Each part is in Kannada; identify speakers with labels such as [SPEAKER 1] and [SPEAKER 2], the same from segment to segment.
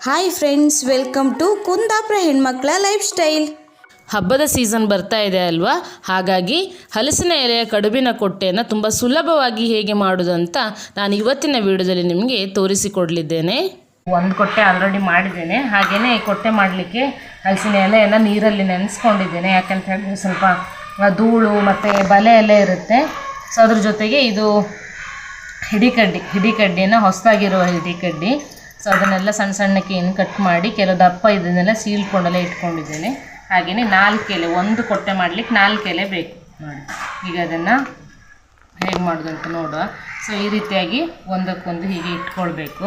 [SPEAKER 1] Hi friends, welcome to Kundapura ಹೆಣ್ಮಕ್ಳ ಲೈಫ್ ಸ್ಟೈಲ್.
[SPEAKER 2] ಹಬ್ಬದ ಸೀಸನ್ ಬರ್ತಾ ಇದೆ ಅಲ್ವಾ, ಹಾಗಾಗಿ ಹಲಸಿನ ಎಲೆಯ ಕಡುಬಿನ ಕೊಟ್ಟೆಯನ್ನು ತುಂಬ ಸುಲಭವಾಗಿ ಹೇಗೆ ಮಾಡೋದಂತ ನಾನು ಇವತ್ತಿನ ವಿಡಿಯೋದಲ್ಲಿ ನಿಮಗೆ ತೋರಿಸಿಕೊಡಲಿದ್ದೇನೆ. ಒಂದು ಕೊಟ್ಟೆ ಆಲ್ರೆಡಿ ಮಾಡಿದ್ದೇನೆ. ಹಾಗೆಯೇ ಈ ಕೊಟ್ಟೆ ಮಾಡಲಿಕ್ಕೆ ಹಲಸಿನ ಎಲೆಯನ್ನು ನೀರಲ್ಲಿ ನೆನೆಸ್ಕೊಂಡಿದ್ದೇನೆ. ಯಾಕಂತ ಹೇಳಿದ್ರೆ ಸ್ವಲ್ಪ ಧೂಳು ಮತ್ತು ಬಲೆ ಎಲ್ಲ ಇರುತ್ತೆ. ಸೊ ಅದ್ರ ಜೊತೆಗೆ ಇದು ಹಿಡಿಕಡ್ಡಿನ ಹೊಸದಾಗಿರುವ ಹಿಡಿಕಡ್ಡಿ. ಸೊ ಅದನ್ನೆಲ್ಲ ಸಣ್ಣ ಸಣ್ಣಕ್ಕೆ ಏನು ಕಟ್ ಮಾಡಿ ಕೆಲವು ದಪ್ಪ ಇದನ್ನೆಲ್ಲ ಸೀಳ್ಕೊಂಡೆಲ್ಲ ಇಟ್ಕೊಂಡಿದ್ದೇನೆ. ಹಾಗೆಯೇ 4 ಎಲೆ, ಒಂದು ಕೊಟ್ಟೆ ಮಾಡಲಿಕ್ಕೆ 4 ಎಲೆ ಬೇಕು ನೋಡಿ. ಈಗ ಅದನ್ನು ಹೇಗೆ ಮಾಡೋದು ಅಂತ ನೋಡುವ. ಸೊ ಈ ರೀತಿಯಾಗಿ ಒಂದಕ್ಕೊಂದು ಹೀಗೆ ಇಟ್ಕೊಳ್ಬೇಕು.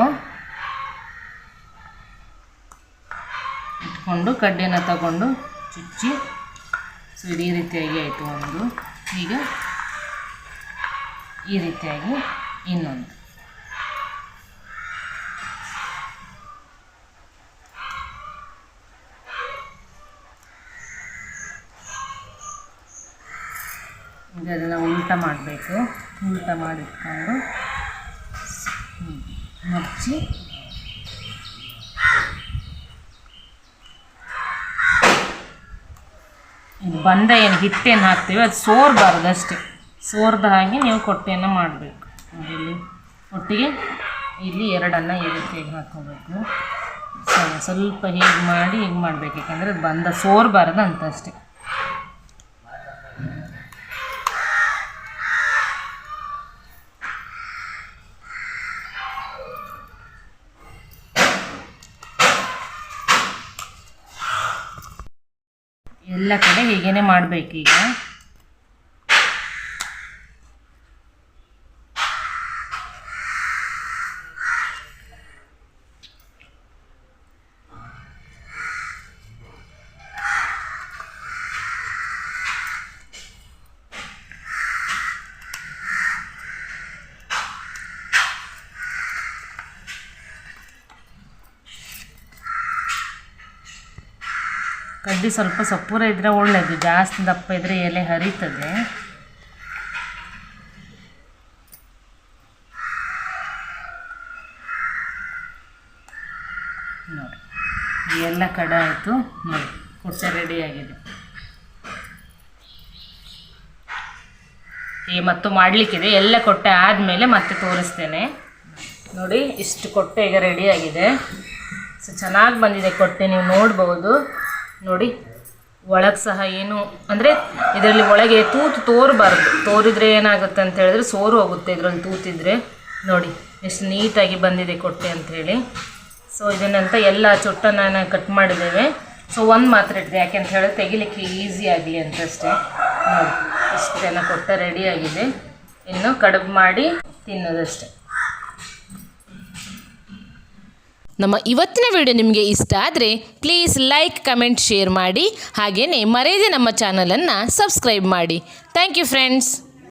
[SPEAKER 2] ಇಟ್ಕೊಂಡು ಕಡ್ಡಿಯನ್ನು ತಗೊಂಡು ಚುಚ್ಚಿ, ಸೊ ಇದು ಈ ರೀತಿಯಾಗಿ ಆಯಿತು ಒಂದು. ಈಗ ಈ ರೀತಿಯಾಗಿ ಇನ್ನೊಂದು. ಈಗ ಅದನ್ನು ಉಲ್ಟ ಮಾಡಬೇಕು. ಉಲ್ಟ ಮಾಡಿಟ್ಕೊಂಡು ಮಡಚಿ ಇದು ಬಂದ ಏನು ಹಿಟ್ಟೇನು ಹಾಕ್ತೀವಿ ಅದು ಸೋರಬಾರ್ದು, ಅಷ್ಟೇ. ಸೋರ್ದ ಹಾಗೆ ನೀವು ಕೊಟ್ಟೆಯನ್ನು ಮಾಡಬೇಕು. ಇಲ್ಲಿ ಒಟ್ಟಿಗೆ ಇಲ್ಲಿ 2 ಈ ರೀತಿಯಾಗಿ ಹಾಕ್ಕೋಬೇಕು. ಸ್ವಲ್ಪ ಹೀಗೆ ಮಾಡಿ ಹೀಗೆ ಮಾಡಬೇಕು, ಯಾಕಂದರೆ ಅದು ಬಂದ ಸೋರಬಾರ್ದು ಅಂತ ಅಷ್ಟೇ. ಎಲ್ಲ ಕಡೆ ಹೀಗೇನೆ ಮಾಡಬೇಕು. ಈಗ ಕಡ್ಡಿ ಸ್ವಲ್ಪ ಸಪೂರ ಇದ್ದರೆ ಒಳ್ಳೆಯದು, ಜಾಸ್ತಿ ದಪ್ಪ ಇದ್ದರೆ ಎಲೆ ಹರಿತದೆ. ನೋಡಿ ಎಲ್ಲ ಕಡೆ ಆಯಿತು. ನೋಡಿ ಕೊಟ್ಟೆ ರೆಡಿಯಾಗಿದೆ. ಈಗ ಮತ್ತು ಮಾಡಲಿಕ್ಕಿದೆ. ಎಲ್ಲ ಕೊಟ್ಟೆ ಆದಮೇಲೆ ಮತ್ತೆ ತೋರಿಸ್ತೇನೆ. ನೋಡಿ ಇಷ್ಟು ಕೊಟ್ಟೆ ಈಗ ರೆಡಿಯಾಗಿದೆ. ಸೊ ಚೆನ್ನಾಗಿ ಬಂದಿದೆ ಕೊಟ್ಟೆ, ನೀವು ನೋಡ್ಬೋದು. ನೋಡಿ ಒಳಗೆ ಸಹ ಏನು ಅಂದರೆ ಇದರಲ್ಲಿ ಒಳಗೆ ತೋರಬಾರ್ದು. ತೋರಿದರೆ ಏನಾಗುತ್ತೆ ಅಂತ ಹೇಳಿದ್ರೆ ಸೋರು ಹೋಗುತ್ತೆ ಇದರಲ್ಲಿ ತೂತಿದ್ರೆ. ನೋಡಿ ಎಷ್ಟು ನೀಟಾಗಿ ಬಂದಿದೆ ಕೊಟ್ಟೆ ಅಂಥೇಳಿ. ಸೊ ಇದನ್ನಂತ ಎಲ್ಲ ಚೊಟ್ಟನ್ನು ಕಟ್ ಮಾಡಿದ್ದೇವೆ. ಸೊ ಒಂದು ಮಾತ್ರ ಇಟ್ಟಿದೆ, ಯಾಕೆ ಅಂತ ಹೇಳಿದ್ರೆ ತೆಗಿಲಿಕ್ಕೆ ಈಸಿ ಆಗಲಿ ಅಂತಷ್ಟೇ. ನೋಡಿ ಇಷ್ಟೆಲ್ಲ ಕೊಟ್ಟೆ ರೆಡಿಯಾಗಿದೆ. ಇನ್ನು ಕಡುಬು ಮಾಡಿ ತಿನ್ನೋದಷ್ಟೇ.
[SPEAKER 3] ನಮ್ಮ ಇವತ್ತಿನ ವಿಡಿಯೋ ನಿಮಗೆ ಇಷ್ಟ ಆದರೆ ಪ್ಲೀಸ್ ಲೈಕ್, ಕಮೆಂಟ್, ಶೇರ್ ಮಾಡಿ. ಹಾಗೆಯೇ ಮರೆಯದೆ ನಮ್ಮ ಚಾನಲನ್ನು ಸಬ್ಸ್ಕ್ರೈಬ್ ಮಾಡಿ. Thank you friends.